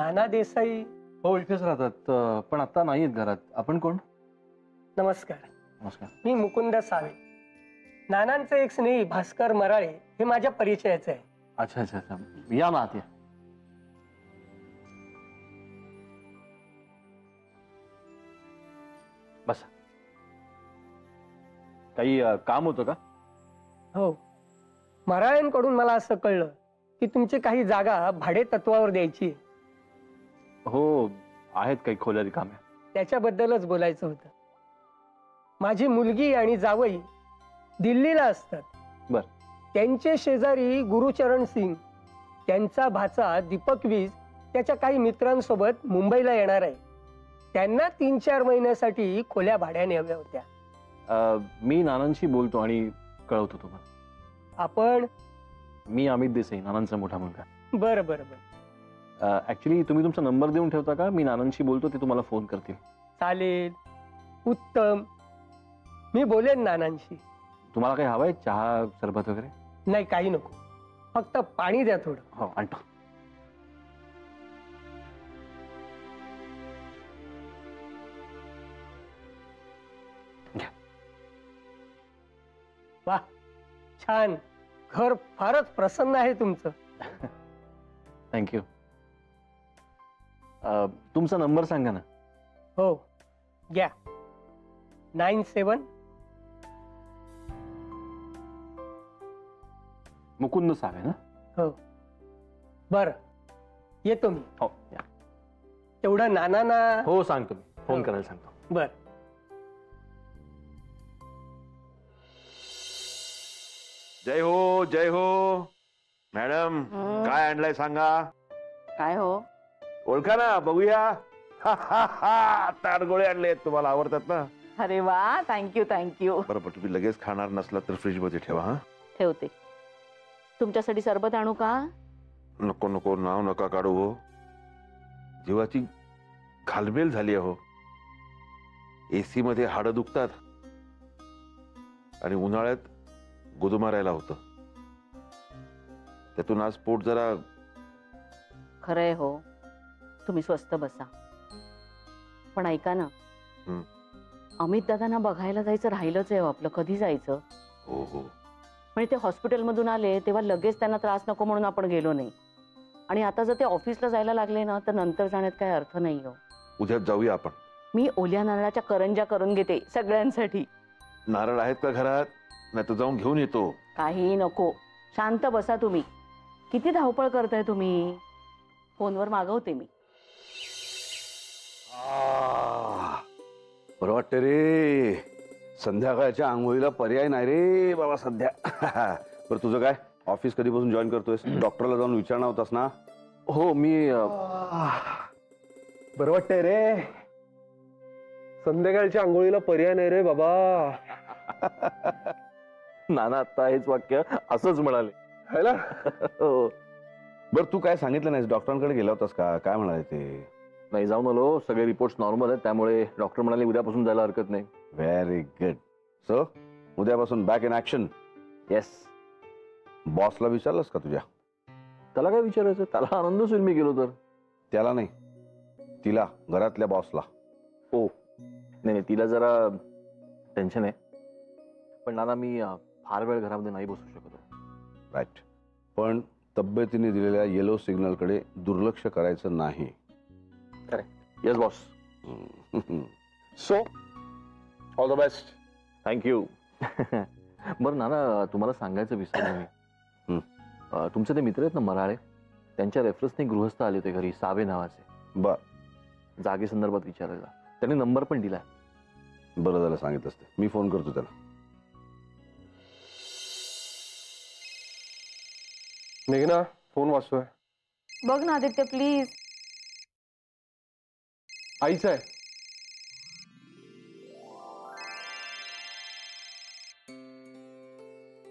नाना देसाई? हो, इथेच राहतात, पण आता नाहीत घरात. आपण कोण? नमस्कार. नमस्कार. मी मुकुंद सावे. नानांचे एक स्नेही भास्कर मराळे हे माझ्या परिचयाचे आहे. अच्छा अच्छा अच्छा, या ना आत या. बसा. काही काम होतं का? हो, मराळ्यांकडून मला असं कळलं की तुमची काही जागा भाडे तत्वावर द्यायची आहे. हो, आहेत काही खोल्या रिकाम्या. त्याच्याबद्दलच बोलायचं होतं. माझी मुलगी आणि जावई दिल्लीला असतात. बर. त्यांचे शेजारी गुरुचरण सिंग, त्यांचा भाचा दीपक वीज त्याच्या काही मित्रांसोबत मुंबईला येणार आहे. त्यांना 3-4 महिन्यासाठी खोल्या भाड्याने हव्या होत्या. मी नानांशी बोलतो आणि कळवतो तुम्हाला. आपण? मी अमित देसाई, नानांचा मोठा मुलगा. बरं बरं बरं. ऍक्च्युली तुम्ही तुमचा नंबर देऊन ठेवता का? मी नानांशी बोलतो, ते तुम्हाला फोन करतील. चालेल, उत्तम. मी बोलेन नानांशी. तुम्हाला काही हवंय? चहा, सरबत वगैरे? नाही, काही नको, फक्त पाणी द्या थोडं. हो, आणतो. वा, छान. घर फारच प्रसन्न आहे तुमचं. थँक्यू. तुमचा नंबर सांगा ना. हो, घ्या. 97. मुकुंद सावे ना? हो. बरं, येतो मी. हो, या. तेवढं नानांना. हो, सांगतो मी. फोन करायला सांगतो. बरं. जय हो, जय हो. मॅडम, काय आणलंय सांगा. काय हो? ओळखा ना, बघूया. ताडगोळे आणले, तुम्हाला आवडतात ना. अरे वा, थँक्यू थँक्यू. बरोबर, तुम्ही लगेच खाणार नसला तर फ्रीज मध्ये ठेवा. हा, ठेवते. तुमच्यासाठी सरबत आणू का? नको नको, नाव नका काढू हो. जीवाची घालमेल झाली हो. एसी मध्ये हाडं दुखतात आणि उन्हाळ्यात गुदमारायला होतं. त्यातून आज पोट जरा. खरंय हो, तुम्ही स्वस्त बसा. पण ऐका ना, अमित दादांना बघायला जायचं राहिलंच आहे. आपलं कधी जायचं? हो हो. म्हणजे ते हॉस्पिटलमधून आले तेव्हा लगेच त्यांना त्रास नको म्हणून आपण गेलो नाही. आणि आता जर ते ऑफिसला जायला लागले ना, तर नंतर जाण्यात काही अर्थ नाही हो. उद्या जाऊया आपण. मी ओल्या नारळाच्या करंज्या करून घेते सगळ्यांसाठी. नारळ आहेत का घरात? नाही तर जाऊन घेऊन येतो. काही नको, शांत बसा तुम्ही. किती धावपळ करताय तुम्ही. फोनवर मागवते मी. बरं वाटतं रे. संध्याकाळच्या आंघोळीला पर्याय नाही रे बाबा सध्या. बरं, तुझं काय? ऑफिस कधीपासून जॉईन करतोयस? डॉक्टरला जाऊन विचारणार होतास ना? हो, मी बरं वाटतंय रे. संध्याकाळच्या आंघोळीला पर्याय नाही रे बाबा. नाना आता हेच वाक्य असंच म्हणाले. है ना? हो. बरं, तू काय सांगितलं नाहीस? डॉक्टरांकडे गेला होतास का? काय म्हणाले ते? नाही, जाऊन आलो. सगळे रिपोर्ट्स नॉर्मल आहेत, त्यामुळे डॉक्टर म्हणाले उद्यापासून जायला हरकत नाही. Very good. सो उद्यापासून बॅक इन ऍक्शन. येस. बॉसला विचारलंस का तुझ्या? त्याला काय विचारायचं? त्याला आनंदच होईल मी गेलो तर. त्याला नाही, तिला, घरातल्या बॉसला. हो, नाही, तिला जरा टेन्शन आहे. पण नाना, मी फार वेळ घरामध्ये नाही बसू शकतो. राईट. पण तब्येतीने दिलेल्या येलो सिग्नल कडे दुर्लक्ष करायचं नाही. Correct. Yes boss. So all the best. Thank you. बरं नाना, तुम्हाला सांगायचं विसरलो मी. तुमचे ते मित्र आहेत ना मराळे, त्यांच्या रेफरन्सने गृहस्थ आले होते घरी, सावे नावाचे. बर. जागे संदर्भात विचारायला त्यांनी नंबर पण दिलाय. बरं झालं सांगितलंस ते. मी फोन करतो त्याला. मेघना, फोन वाचतोय. बघ ना आदित्य प्लीज. आईच आहे.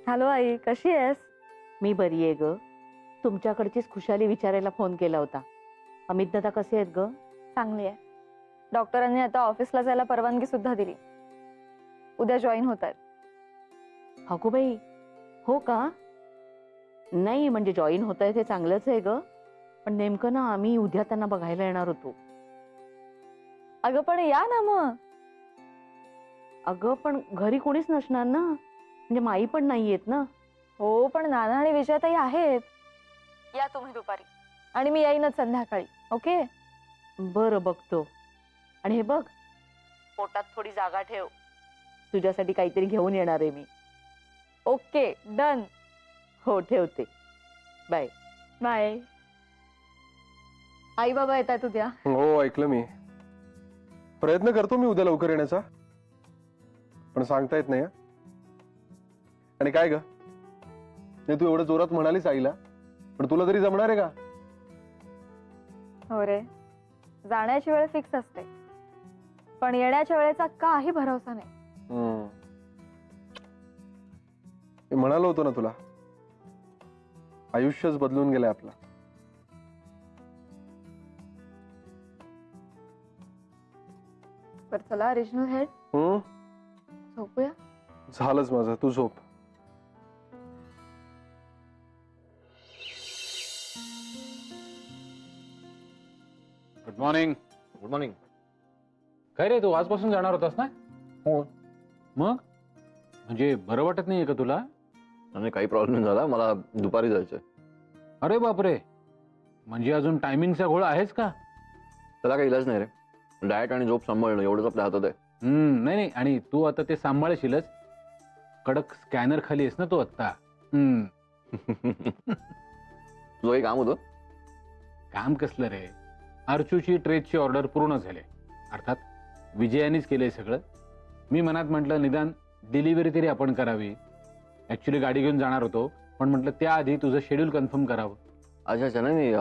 हॅलो आई, कशी आहेस? मी बरी आहे ग. तुमच्याकडचीच खुशाली विचारायला फोन केला होता. अमित दादा कसे आहेत ग? चांगली आहे. डॉक्टरांनी आता ऑफिसला जायला परवानगी सुद्धा दिली. उद्या जॉईन होत आहेत. अगोबाई, हो का? नाही म्हणजे जॉईन होत आहे ते चांगलंच आहे ग. पण नेमकं ना आम्ही उद्या त्यांना बघायला येणार होतो. अगं पण या ना मग. अगं पण घरी कोणीच नसणार ना, म्हणजे माई पण नाही येत ना. हो पण नाना आणि विजयाताई आहेत. या तुम्ही दुपारी आणि मी येईनच संध्याकाळी. ओके. बरं बघतो. आणि हे बघ, पोटात थोडी जागा ठेव, तुझ्यासाठी काहीतरी घेऊन येणार आहे मी. Okay done. हो ठेवते. बाय. बाय. आई बाबा येतात उद्या. हो ऐकलं मी. प्रयत्न करतो मी उद्या लवकर येण्याचा, पण सांगता येत नाही. आणि काय ग, नाही तू एवढं जोरात म्हणालीस आईला, पण तुला तरी जमणार आहे का? हो रे, जाण्याची वेळ फिक्स असते, पण येण्याच्या वेळेचा काही भरोसा नाही. मी म्हणालो होतो ना तुला, आयुष्यच बदलून गेलंय आपलं. पर चला रिजनल हेड, झोपूया. झालंच माझं, तू झोप. Good morning. Good morning. काय रे, तू आजपासून जाणार होतास ना? हो. मग म्हणजे बरं वाटत नाहीये का तुला? आणि काही प्रॉब्लेम झाला, मला दुपारी जायचंय. अरे बापरे, म्हणजे अजून टायमिंगचा घोळ आहेस का? त्याला काही इलाज नाही रे. डाएट आणि झोप सांभाळणं एवढंच आपल्या हातात आहे. नाही नाही, आणि तू आता ते सांभाळशीलच. कडक स्कॅनर खाली आहेस ना तू आता. तुझं काही काम होतं? काम कसलं रे, अर्चूची ट्रेची ऑर्डर पूर्ण झाली, अर्थात विजयानेच केलंय सगळं. मी मनात म्हटलं निदान डिलिव्हरी तरी आपण करावी. ऍक्च्युली गाडी घेऊन जाणार होतो, पण म्हटलं त्याआधी तुझं शेड्यूल कन्फर्म करावं. अच्छा अच्छा. नाही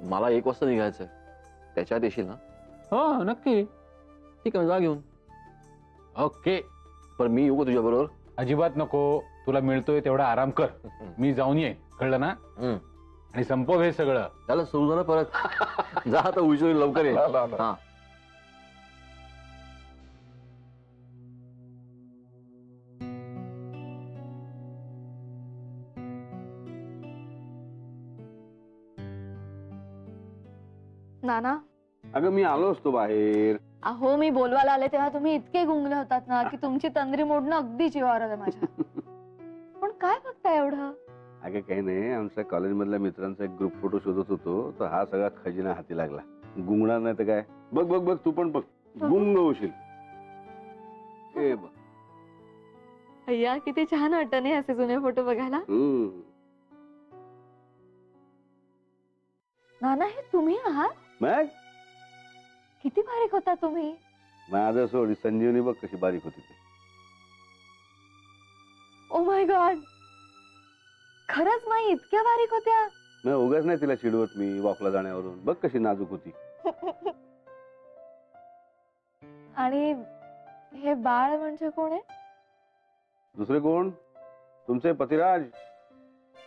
मला 1 वाजता निघायचंय. त्याच्यात येशील ना? हो नक्की. ठीक आहे, जा घेऊन. ओके. पण मी येऊ का तुझ्या बरोबर? अजिबात नको, तुला मिळतोय तेवढा आराम कर. मी जाऊन येईन, कळलं ना? आणि संपव हे सगळं. त्याला सुरू झालं परत. जा आता, उशीर होईल, लवकर ये. हा. नाना, अगं मी आलो असतो बाहेर. अहो मी बोलवायला आले तेव्हा तुम्ही इतके गुंगले होतात ना की तुमची तंद्री मोडणं अगदी जीवावर आलं माझ्या. पण काय बघताय एवढं? अगं काही नाही, आमच्या कॉलेजमधल्या मित्रांचा एक ग्रुप फोटो शोधत होतो, तर हा सगळा खजिना हाती लागला. गुंगणार नाही तर काय. बघ बघ बघ, तू पण बघ, गुंग होशील. ए बघ. अय्या किती छान वाटत नाही असे जुने फोटो बघायला. नाना, हे तुम्ही आहात? मग किती बारीक होता तुम्ही. माझं सोड, संजीवनी बघ कशी बारीक होती ती. ओ माय गॉड, खरंच माई इतक्या बारीक होत्या? नाही, उगाच नाही तिला चिडवत मी वॉकला जाण्यावरून. बघ कशी नाजूक होती. आणि हे बाळ म्हणजे कोण आहे? दुसरे कोण, तुमचे पतिराज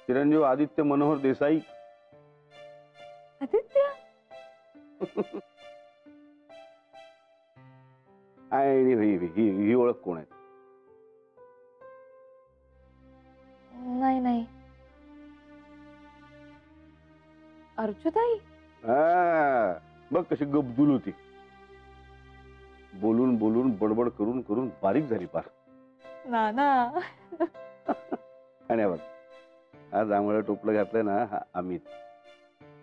चिरंजीव आदित्य मनोहर देसाई. आदित्य? आणि ही ओळख कोण आहे? नाही नाही, अर्जुताई. बघ कशी गबदूल होती. बोलून बोलून बडबड करून करून बारीक झाली पार. नाना. आणि बघ, आज आम्हाला टोपलं घातलंय ना, हा अमित.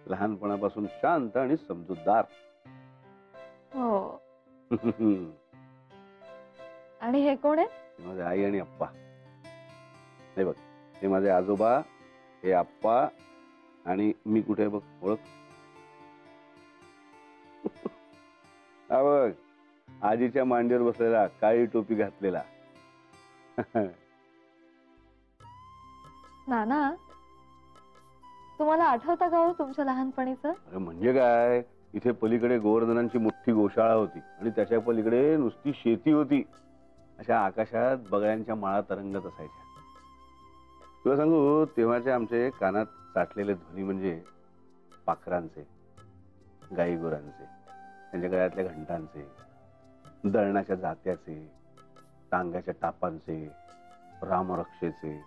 लहानपणापासून शांत आणि समजूतदार. हो. आणि हे कोण आहे? माझे आई आणि आप्पा. नाही बघ, हे माझे आजोबा, हे आप्पा, आणि मी कुठे आहे बघ, ओळख. हा बघ, आजीच्या मांडीवर बसलेला, काळी टोपी घातलेला. नाना, तुम्हाला आठवतं का हो तुमच्या लहानपणीचं? अरे म्हणजे काय, इथे पलीकडे गोवर्धनांची मोठी गोशाळा होती आणि त्याच्या पलीकडे नुसती शेती होती. अशा आकाशात बगळ्यांच्या माळा तरंगत असायच्या. तुला सांगू, तेव्हाचे आमचे कानात साठलेले ध्वनी म्हणजे पाखरांचे, गाई गुरांचे, त्यांच्या गळ्यातल्या घंटांचे, दळणाच्या जात्याचे, टांग्याच्या टापांचे, रामरक्षेचे,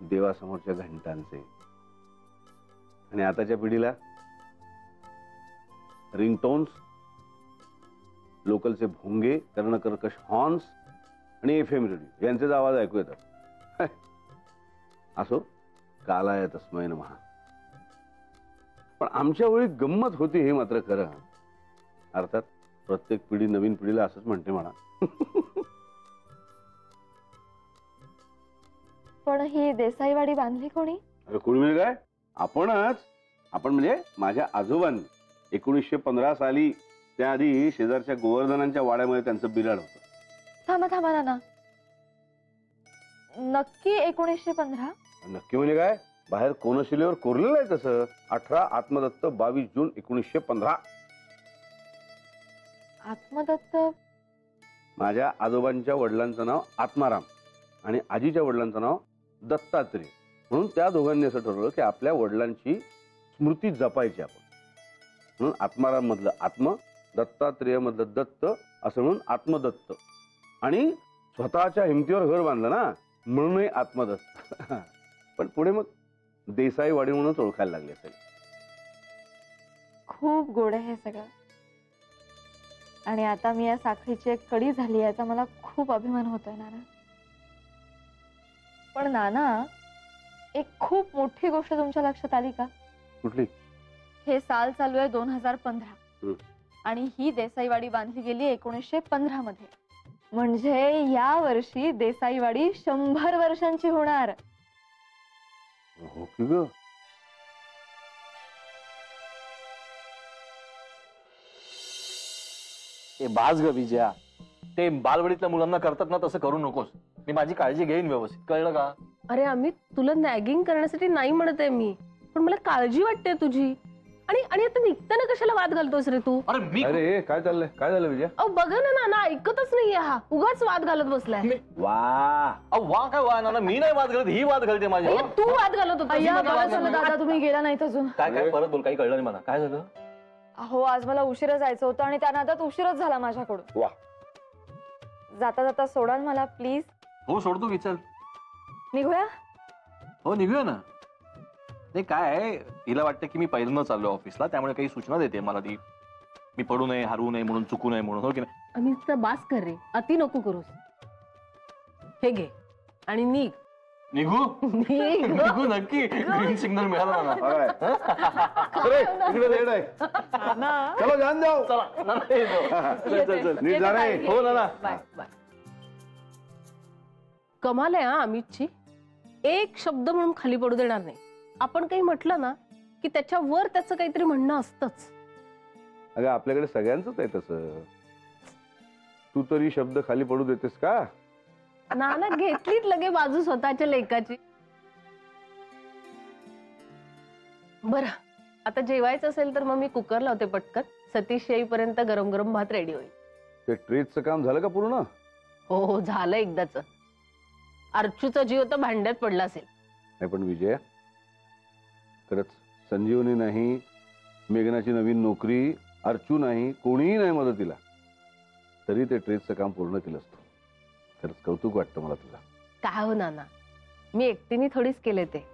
देवासमोरच्या घंटांचे. आणि आताच्या पिढीला रिंगटोन्स, लोकलचे भोंगे, कर्णकर्कश हॉर्न्स आणि FM रेडिओ यांचेच आवाज ऐकू येतात. असो, कालाय तस्मै नमः. पण आमच्या वेळी गंमत होती हे मात्र खरं. अर्थात प्रत्येक पिढी नवीन पिढीला असंच म्हणते म्हणा. पण ही देसाईवाडी बांधली कोणी? अरे कोणी म्हणजे काय? आपणच. आपण म्हणजे माझ्या आजोबांनी 1915 साली, त्याआधी शेजारच्या गोवर्धनांच्या वाड्यामध्ये त्यांचं बिराड होतं. थांबा थांबा नाना, नक्की 1915? नक्की म्हणजे काय? बाहेर कोनशिलेवर कोरलेलं आहे तसं. 18 आत्मदत्त 22 जून 1915. आत्मदत्त? माझ्या आजोबांच्या वडिलांचं नाव आत्माराम आणि आजीच्या वडिलांचं नाव दत्तात्रेय. म्हणून त्या दोघांनी असं ठरवलं की आपल्या वडिलांची स्मृती जपायची आपण. म्हणून आत्माराम मधलं आत्म, दत्तात्रेय मधलं दत्त असं म्हणून आत्मदत्त. आणि स्वतःच्या हिमतीवर घर बांधलं ना, म्हणूनही आत्मदत्त. पण पुढे मग देसाईवाडी म्हणूनच ओळखायला लागले असेल. खूप गोड आहे हे सगळं. आणि आता मी या साखळीची एक कडी झाली याचा मला खूप अभिमान होतोय नाना. पण नाना, एक खूप मोठी गोष्ट तुमच्या लक्षात आली का? कुठली? हे साल चालू आहे 2015 आणि ही देसाईवाडी बांधली गेली 1915 मध्ये. म्हणजे या वर्षी देसाईवाडी 100 वर्षांची होणार. हो की ग. ते बाज ग विजया, ते बालवाडीतल्या मुलांना करतात ना तसं करू नकोस. मी माझी काळजी घेईन व्यवस्थित, कळलं का? अरे अमित, तुला नॅगिंग करण्यासाठी नाही म्हणत आहे मी, पण मला काळजी वाटते तुझी. आणि आणि आता निघताना कशाला वाद घालतोस रे तू? अरे मी अरे काय चाललंय? काय झालं विजय? अहो बघा ना नाना, ऐकतच नाहीये हा, उगाच वाद घालत बसलाय. वा, वा काय वा ना, मी नाही वाद घालत, ही वाद घालते माझी. अय्या, तू वाद घालत होता. अय्या, बघा चला दादा, तुम्ही गेला नाहीत अजून. काय काय परत बोल, काही कळलं नाही मला. काय झालं? अहो, आज मला उशिरा जायचं होतं आणि त्या नादात उशीरच झाला माझ्याकडून. वा. जाता जाता सोडाल मला प्लीज? हो सोडतो की, चल निघूया. हो निघूया ना. ते काय आहे, तिला वाटतं की मी पहिल्यांदा चाललो ऑफिसला, त्यामुळे काही सूचना देते मला ती. मी पडू नये, हारू नये म्हणून, चुकू नये म्हणून. हो की नाही? अमित, बास कर रे, अति नको करूस. हे घे आणि निघ. निघू निघू नक्की. ग्रीन सिग्नल मिळाला ना. अरे इकडे लेट आहे. चलो जान जाओ. चला ना, येतो. चल नीट जा रे. हो ना. Bye bye. कमाल आहे हा अमितची, एक शब्द म्हणून खाली पडू देणार नाही. आपण काही म्हटलं ना की त्याच्यावर त्याचं काहीतरी म्हणणं असतंच. अगं आपल्याकडे सगळ्यांचंच आहे तसं. तू तरी शब्द खाली पडू देतेस का? नाना घेतलीच लगे बाजू स्वतःच्या लेकाची. बरं, आता जेवायचं असेल तर मग मी कुकर लावते पटकन. सतीश येईपर्यंत गरम गरम भात रेडी होईल. ते ट्रेसचं काम झालं का पूर्ण? हो हो, झालं एकदाच. अर्चूचा जीव तर भांड्यात पडला असेल. नाही पण विजय, खरंच संजीवनी नाही, मेघनाची नवीन नोकरी, अर्चू नाही, कोणीही नाही मदतीला, तरी ते ट्रेसचं काम पूर्ण केलं असतं. खरंच कौतुक वाटतं मला तुला. काय हो नाना, मी एकटीने थोडीच केले ते.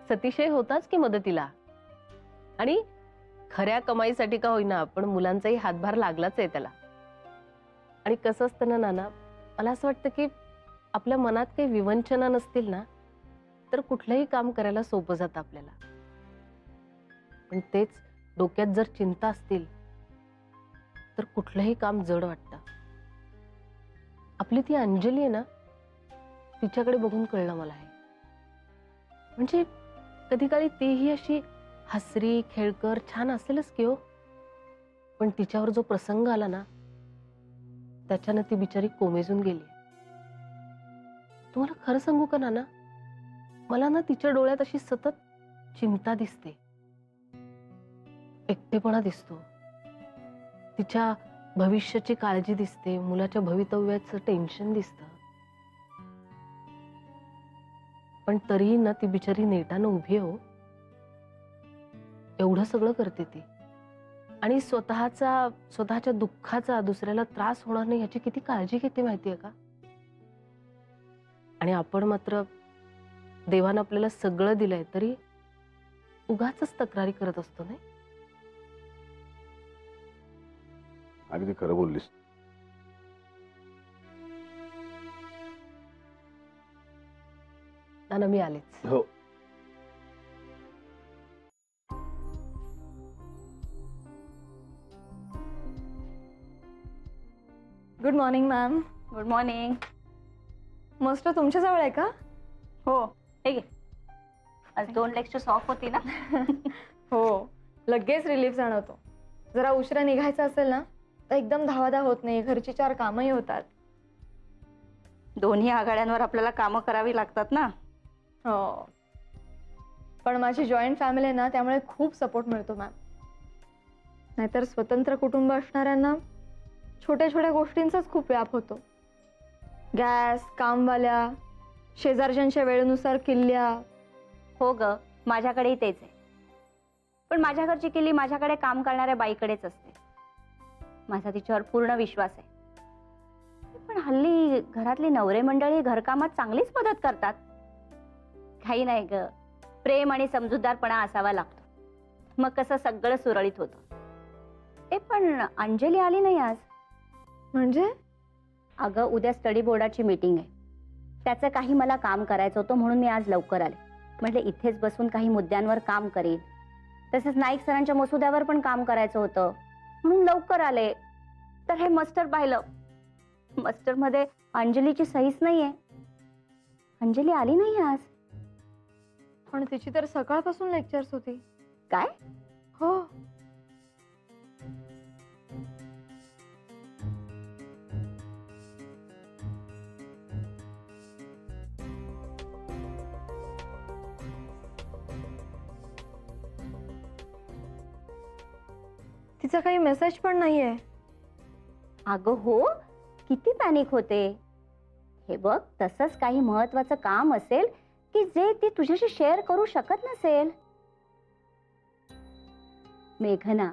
सतीशही होताच की मदतीला. आणि खऱ्या कमाईसाठी का होईना पण मुलांचाही हातभार लागलाच आहे त्याला. आणि कसं असतं ना नाना, मला असं वाटतं की आपल्या मनात काही विवंचना नसतील ना तर कुठलंही काम करायला सोपं जातं आपल्याला. पण तेच डोक्यात जर चिंता असतील तर कुठलंही काम जड वाटतं. आपली ती अंजली आहे ना, तिच्याकडे बघून कळलं मला हे. म्हणजे कधी काळी तीही अशी हसरी खेळकर छान असेलच की हो, पण तिच्यावर जो प्रसंग आला ना त्याच्यानं ती बिचारी कोमेजून गेली. तुम्हाला खरं सांगू का नाना, मला ना तिच्या डोळ्यात अशी सतत चिंता दिसते, एकटेपणा दिसतो, तिच्या भविष्याची काळजी दिसते, मुलाच्या भवितव्याचं टेन्शन दिसतं. पण तरीही ना ती बिचारी नेटानं उभी हो. एवढं सगळं करते ती आणि स्वतःच्या दुःखाचा दुसऱ्याला त्रास होणार नाही याची किती काळजी घेते माहितीये का? आणि आपण मात्र देवानं आपल्याला सगळं दिलंय तरी उगाचच तक्रारी करत असतो नाही. अगदी खरं बोललीस. नाना मी आलेच. हो. Good morning ma'am. Good morning. मस्त तुमच्या जवळ आहे का? हो हे घे. आज 2 लेक्चर्स ऑफ होती ना. हो, लगेच रिलीफ जाणवतो. जरा उशिरा निघायचं असेल ना तर एकदम धावाधाव होत नाही, घरची 4 कामही होतात. दोन्ही आघाड्यांवर आपल्याला कामं करावी लागतात ना. हो, पण माझी जॉईंट फॅमिली आहे ना, त्यामुळे खूप सपोर्ट मिळतो मॅम. नाहीतर स्वतंत्र कुटुंब असणाऱ्यांना छोट्या छोट्या गोष्टींचाच खूप व्याप होतो. गॅस, कामवाल्या, शेजारच्यांच्या वेळेनुसार किल्ल्या. हो ग, माझ्याकडेही तेच आहे. पण माझ्या घरची किल्ली माझ्याकडे काम करणाऱ्या बाईकडेच असते. माझा तिच्यावर पूर्ण विश्वास आहे. पण हल्ली घरातली नवरे मंडळी घरकामात चांगलीच मदत करतात. काही नाही ग, प्रेम आणि समजूतदारपणा असावा लागतो, मग कसं सगळं सुरळीत होतं. पण अंजली आली नाही आज. म्हणजे? अगं उद्या स्टडी बोर्डाची मीटिंग आहे. त्याचं काही मला काम करायचं होतं म्हणून मी आज लवकर आले. म्हटलं इथेच बसून काही मुद्द्यांवर काम करेन. तसंच नाईक सरांच्या मसुद्यावर पण काम करायचं होतं म्हणून लवकर आले. तर हे मस्टर पाहिलं. मस्टरमध्ये अंजलीची सहीच नाहीये. अंजली आली नाही आज. पण तिची तर सकाळपासून लेक्चर्स होती. काय? हो. तिचा काही मेसेज पण नाहीये. अगं हो, किती पॅनिक होते. हे बघ, तसंच काही महत्वाचं काम असेल की जे ती तुझ्याशी शेअर करू शकत नसेल. मेघना,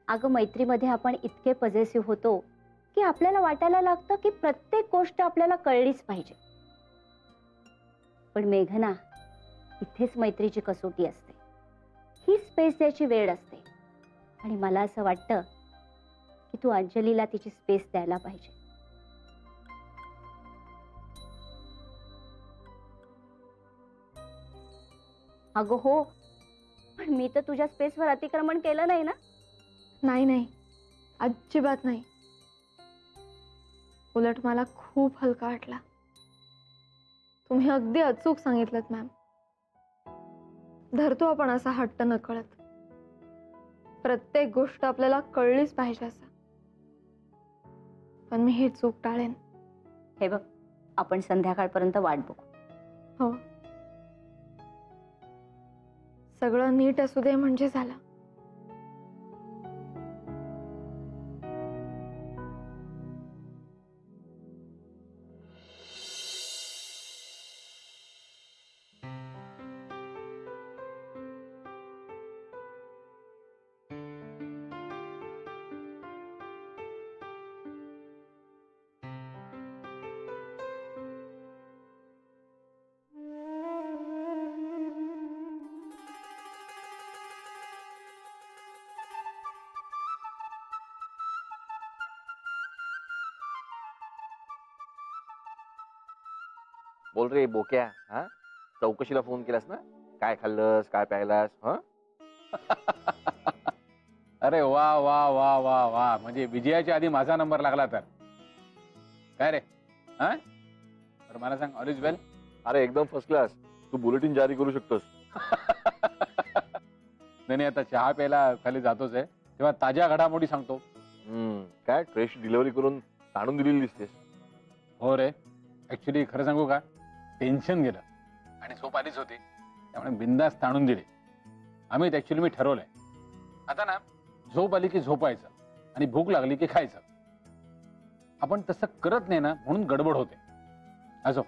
अगं मैत्रीमध्ये आपण इतके पॉझिटिव्ह होतो की आपल्याला वाटायला लागतं की प्रत्येक गोष्ट आपल्याला कळलीच पाहिजे. पण मेघना, इथेच मैत्रीची कसोटी असते. ही स्पेस द्यायची वेळ असते. आणि मला असं वाटतं की तू अंजलीला तिची स्पेस द्यायला पाहिजे. अगं हो, पण मी तर तुझ्या स्पेसवर अतिक्रमण केलं नाही ना. नाही नाही, अजिबात नाही. उलट मला खूप हलका वाटला. तुम्ही अगदी अचूक सांगितलं मॅम. धरतो आपण असा हट्ट नकळत. प्रत्येक गोष्ट आपल्याला कळलीच पाहिजे असं. पण मी ही चूक टाळेन. हे बघ, आपण संध्याकाळपर्यंत वाट बघू. हो, सगळं नीट असू दे म्हणजे झालं. बोल रे बोक्या. हा, चौकशीला फोन केलास ना? काय खाल्लंस, काय प्यायलास? हा. अरे वा वा वा वा वा, म्हणजे विजयाच्या आधी माझा नंबर लागला तर. काय रे? हा, तर मला सांग, ऑल इज वेल? अरे एकदम फर्स्ट क्लास. तू बुलेटिन जारी करू शकतोस. नाही, आता चहा प्यायला खाली जातोच आहे, तेव्हा ताज्या घडामोडी सांगतो. काय ट्रेशी डिलिव्हरी करून ताणून दिलेली दिसतेस. हो रे, ऍक्च्युली खरं सांगू का, टेन्शन गेलं आणि झोप आलीच होती, त्यामुळे बिंदास ताणून दिले. आम्ही ऍक्च्युली मी ठरवलंय आता ना, झोप आली की झोपायचं आणि भूक लागली की खायचं. आपण तसं करत नाही ना, म्हणून गडबड होते. असो,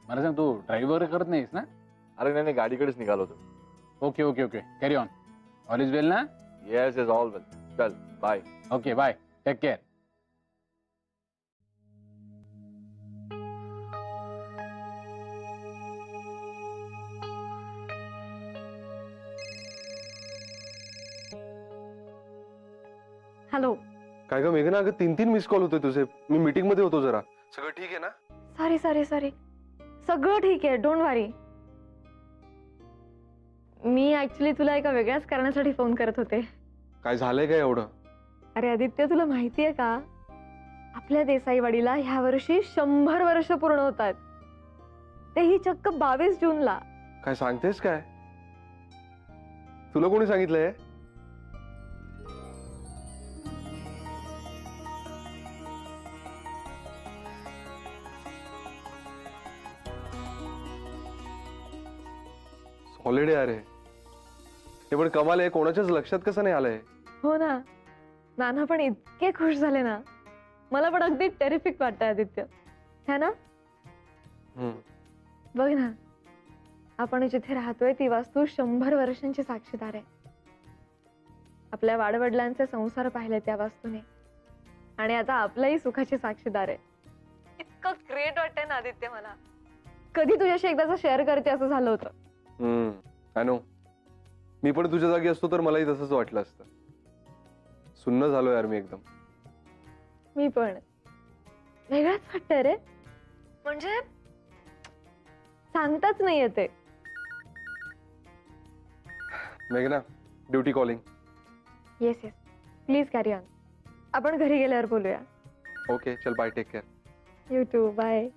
मला सांग, तू ड्राईव्ह वगैरे करत नाहीस ना? अरे नाही, गाडीकडेच निघालो होतो. Okay okay okay, carry on. All is well ना? Yes is all well. चल bye. Okay bye, take care. Hello. काय ग मेघना, अगं 3-3 मिस कॉल होते तुझे. मी मीटिंग मध्ये होतो जरा. सगळं ठीक आहे ना? सॉरी सॉरी सॉरी, सगळं ठीक आहे, डोंट वरी. मी ऍक्च्युली तुला एका वेगळ्याच कारणासाठी फोन करत होते. काय झालंय काय एवढं? अरे आदित्य, तुला माहितीये का, आपल्या देसाईवाडीला ह्या वर्षी 100 वर्ष पूर्ण होतात. तेही चक्क 22 जूनला. काय सांगतेस काय? तुला कोणी सांगितलंय? हॉलिडे अरे, हे पण कमाल आहे, कोणाच्याच लक्षात कसं नाही आलंय. हो ना, नाना पण इतके खुश झाले ना. मला पण अगदी टेरिफिक वाटतंय आदित्य, है ना? बघ ना, आपण जिथे राहतोय ती वास्तू 100 वर्षांची साक्षीदार आहे. आपल्या वाडवडिलांचे संसार पाहिले त्या वास्तूने, आणि आता आपल्याही सुखाची साक्षीदार आहे. इतकं ग्रेट वाटतंय ना आदित्य मला. कधी तुझ्याशी एकदाच शेअर करते असं झालं होतं. I know. मी पण तुझ्या जागी असतो तर मलाही तसंच वाटलं असतं. सुन्न झालो यार मी एकदम. मी पण. वेगळंच वाटतंय रे, म्हणजे सांगताच नाही येते. मेघना, duty calling. Yes yes, please carry on. आपण घरी गेल्यावर बोलूया. ओके, चल bye, take care. You too, bye.